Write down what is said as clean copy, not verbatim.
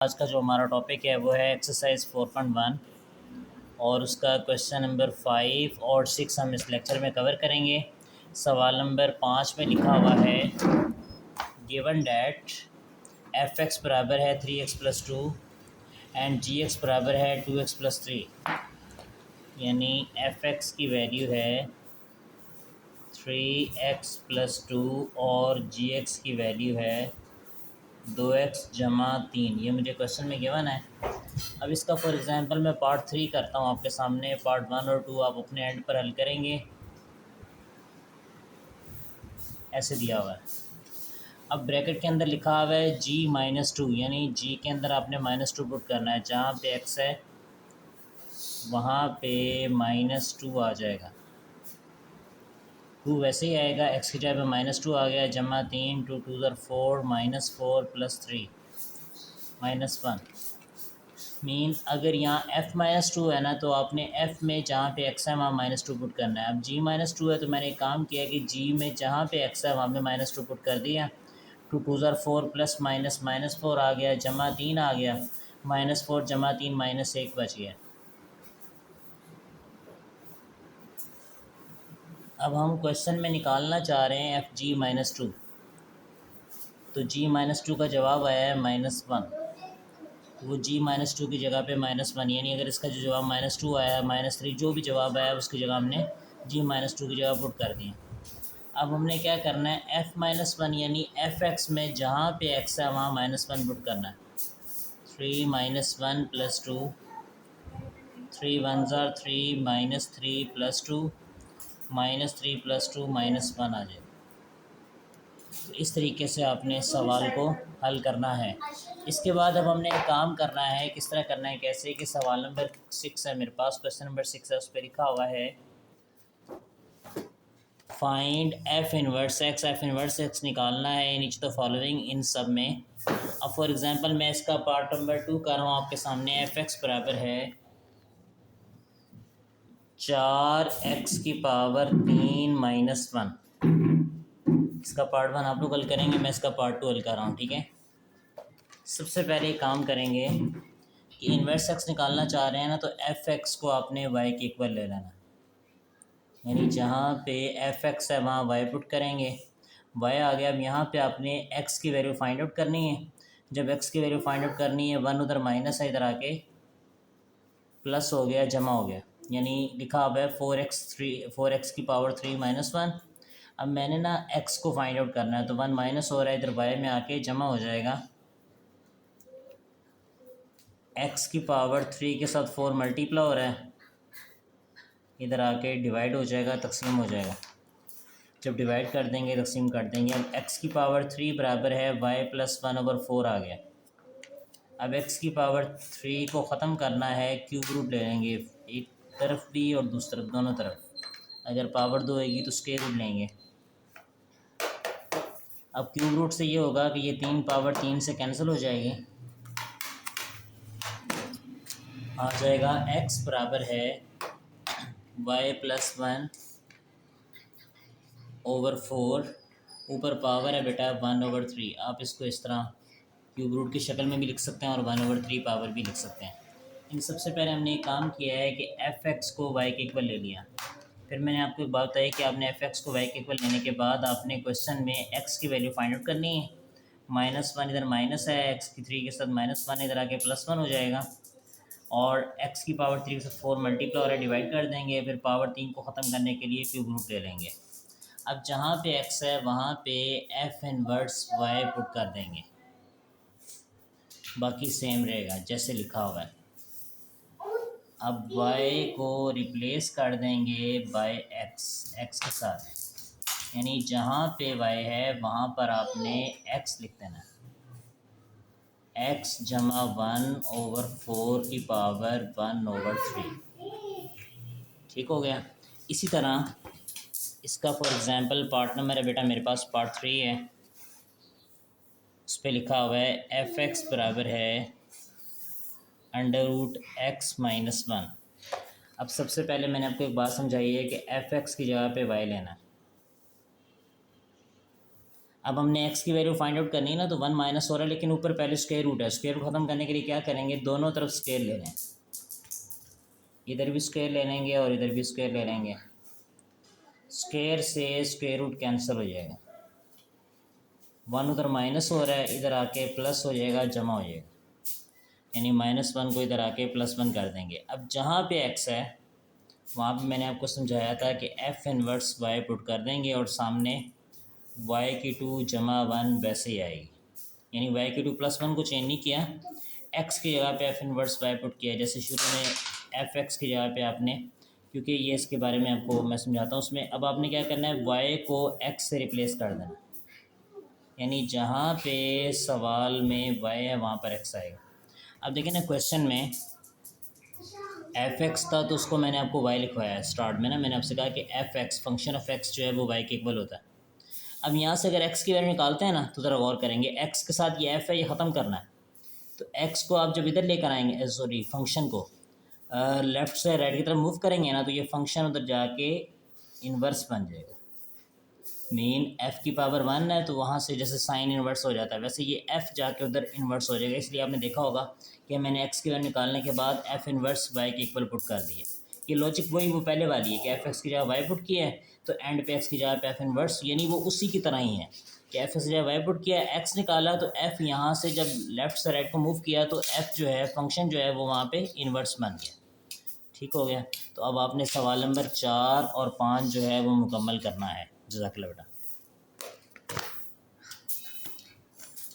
आज का जो हमारा टॉपिक है वो है एक्सरसाइज 4.1 और उसका क्वेश्चन नंबर 5 और 6 हम इस लेक्चर में कवर करेंगे। सवाल नंबर 5 में लिखा हुआ है गिवन डैट एफ एक्स बराबर है 3x+2 एंड जी एक्स बराबर है 2x+3। यानी एफ एक्स की वैल्यू है 3x+2 और जी एक्स की वैल्यू है 2x+3। ये मुझे क्वेश्चन में गिवन है। अब इसका फॉर एग्ज़ाम्पल मैं पार्ट 3 करता हूँ आपके सामने। पार्ट 1 और 2 आप अपने एंड पर हल करेंगे। ऐसे दिया हुआ है। अब ब्रैकेट के अंदर लिखा हुआ है g-2, यानी g के अंदर आपने -2 पुट करना है। जहाँ पे x है वहाँ पे -2 आ जाएगा। 2 वैसे ही आएगा, x की जगह पे -2 आ गया, जमा 3, 2 2 4, -4 + 3 -1। मीन अगर यहाँ f-2 है ना तो आपने f में जहाँ पे x है वहाँ -2 पुट करना है। अब g-2 है तो मैंने एक काम किया कि g में जहाँ पे x है वहाँ पे -2 पुट कर दिया। 2 2 4 प्लस माइनस -4 आ गया, जमा 3 आ गया, -4 जमा 3 -1 बच गया। अब हम क्वेश्चन में निकालना चाह रहे हैं f(g-2). तो g-2 का जवाब आया है -1। वो g-2 की जगह पे -1, यानी अगर इसका जो जवाब -2 आया, -3 जो भी जवाब आया उसकी जगह हमने g-2 की जगह पुट कर दिए। अब हमने क्या करना है, f-1 यानी f(x) में जहाँ पे x है वहाँ -1 पुट करना है। 3 - 1 + 2, 3 1s are 3, -3 + 2, -3 + 2 -1 आ जाए। तो इस तरीके से आपने सवाल को हल करना है। इसके बाद अब हमने एक काम करना है। किस तरह करना है, कैसे कि सवाल नंबर 6 है मेरे पास, क्वेश्चन नंबर 6 है, उस पर लिखा हुआ है find F inverse x. F inverse x निकालना है इन ईच द फॉलोइंग, इन सब में। अब फॉर एग्जांपल मैं इसका पार्ट नंबर 2 कर रहा हूँ आपके सामने। एफ एक्स बराबर है 4x⁻³ - 1। इसका पार्ट 1 आप लोग हल करेंगे, मैं इसका पार्ट 2 हल कर रहा हूँ, ठीक है। सबसे पहले काम करेंगे कि इन्वर्स एक्स निकालना चाह रहे हैं ना, तो एफ एक्स को आपने वाई के इक्वल ले लेना। यानी जहाँ पे एफ एक्स है वहाँ वाई पुट करेंगे, वाई आ गया। अब यहाँ पे आपने एक्स की वैल्यू फाइंड आउट करनी है। जब एक्स की वैल्यू फाइंड आउट करनी है, 1 उधर माइनस है, इधर आके प्लस हो गया, जमा हो गया। यानी लिखा हुआ है 4x⁻³ - 1। अब मैंने ना x को फाइंड आउट करना है, तो 1 माइनस हो रहा है, इधर y में आके जमा हो जाएगा। x⁻³ के साथ 4 मल्टीप्लाई हो रहा है, इधर आके डिवाइड हो जाएगा, तकसीम हो जाएगा। जब डिवाइड कर देंगे तकसीम कर देंगे। अब x⁻³ बराबर है y + 1/4 आ गया। अब x⁻³ को ख़त्म करना है, क्यूब रूट ले लेंगे, एक तरफ भी और दूसरी तरफ, दोनों तरफ। अगर पावर 2 होगी तो स्क्वायर रूट लेंगे। अब क्यूब रूट से ये होगा कि ये 3 पावर 3 से कैंसिल हो जाएगी। आ जाएगा x बराबर है y + 1/4। ऊपर पावर है बेटा 1/3। आप इसको इस तरह क्यूब रूट की शक्ल में भी लिख सकते हैं और 1/3 पावर भी लिख सकते हैं। इन सबसे पहले हमने एक काम किया है कि एफ एक्स को वाई के इक्वल ले लिया। फिर मैंने आपको एक बात बताई कि आपने एफ एक्स को वाई के इक्वल लेने के बाद आपने क्वेश्चन में एक्स की वैल्यू फाइंड आउट करनी है। -1 इधर माइनस है, x³ के साथ -1 इधर आके +1 हो जाएगा, और x⁻³ के साथ 4 मल्टीप्लाई और डिवाइड कर देंगे। फिर पावर 3 को ख़त्म करने के लिए क्यूब रूट ले लेंगे। अब जहाँ पे x है वहाँ पे एफ इनवर्स y पुट कर देंगे, बाकी सेम रहेगा जैसे लिखा हुआ है। अब y को रिप्लेस कर देंगे बाय x के साथ। यानी जहाँ पे y है वहाँ पर आपने x लिख देना। x जमा 1/4 की पावर 1/3। ठीक हो गया। इसी तरह इसका फॉर एग्ज़ाम्पल पार्ट नंबर है बेटा मेरे पास, पार्ट 3 है। उस पर लिखा हुआ है एफ एक्स बराबर है √x - 1। अब सबसे पहले मैंने आपको एक बात समझाई है कि एफ एक्स की जगह पे वाई लेना। अब हमने एक्स की वैल्यू फाइंड आउट करनी है ना, तो 1 माइनस हो रहा है, लेकिन ऊपर पहले स्क्वायर रूट है। स्क्वायर रूट ख़त्म करने के लिए क्या करेंगे, दोनों तरफ स्क्वायर ले लें, इधर भी स्क्वायर ले लेंगे और इधर भी स्क्वायर ले लेंगे। स्क्वायर से स्क्वायर रूट कैंसिल हो जाएगा, 1 उधर माइनस हो रहा है, इधर आके प्लस हो जाएगा, जमा हो जाएगा, यानी -1 को इधर आके +1 कर देंगे। अब जहाँ पे x है वहाँ पे मैंने आपको समझाया था कि f इनवर्स y पुट कर देंगे और सामने y⁴ जमा 1 वैसे ही आएगी, यानी y⁴ +1 को चेंज नहीं किया, x की जगह पे f इनवर्स y पुट किया, जैसे शुरू में f(x) की जगह पे आपने, क्योंकि ये इसके बारे में आपको मैं समझाता हूँ उसमें। अब आपने क्या करना है, y को x से रिप्लेस कर देना, यानी जहाँ पे सवाल में y है वहाँ पर x आएगा। अब देखिए ना, क्वेश्चन में f(x) था तो उसको मैंने आपको y लिखवाया है स्टार्ट में ना, मैंने आपसे कहा कि f(x) फंक्शन ऑफ x जो है वो y के इक्वल होता है। अब यहाँ से अगर x की वैल्यू निकालते हैं ना, तो ज़रा गौर करेंगे, x के साथ ये f है, ये ख़त्म करना है, तो x को आप जब इधर लेकर आएंगे, सॉरी फंक्शन को लेफ़्ट से राइट की तरफ मूव करेंगे ना, तो ये फंक्शन उधर जाके इन्वर्स बन जाएगा। मीन f की पावर 1 है तो वहाँ से जैसे साइन इन्वर्स हो जाता है, वैसे ये f जाके उधर इन्वर्स हो जाएगा। इसलिए आपने देखा होगा कि मैंने x की वैल्यू निकालने के बाद f इन्वर्स y के इक्वल पुट कर दिए। ये लॉजिक वही वो पहले वाली है कि f(x) की जगह y पुट किया है, तो एंड पे x की जगह पे f इन्वर्स, यानी वो उसी की तरह ही है कि f(x) की जगह y पुट किया, x निकाला, तो f यहाँ से जब लेफ़्ट से राइट को मूव किया तो f जो है फंक्शन जो है वो वहाँ पे इन्वर्स बन गया। ठीक हो गया। तो अब आपने सवाल नंबर 4 और 5 जो है वो मुकम्मल करना है। जज़ाकल्लाह बेटा।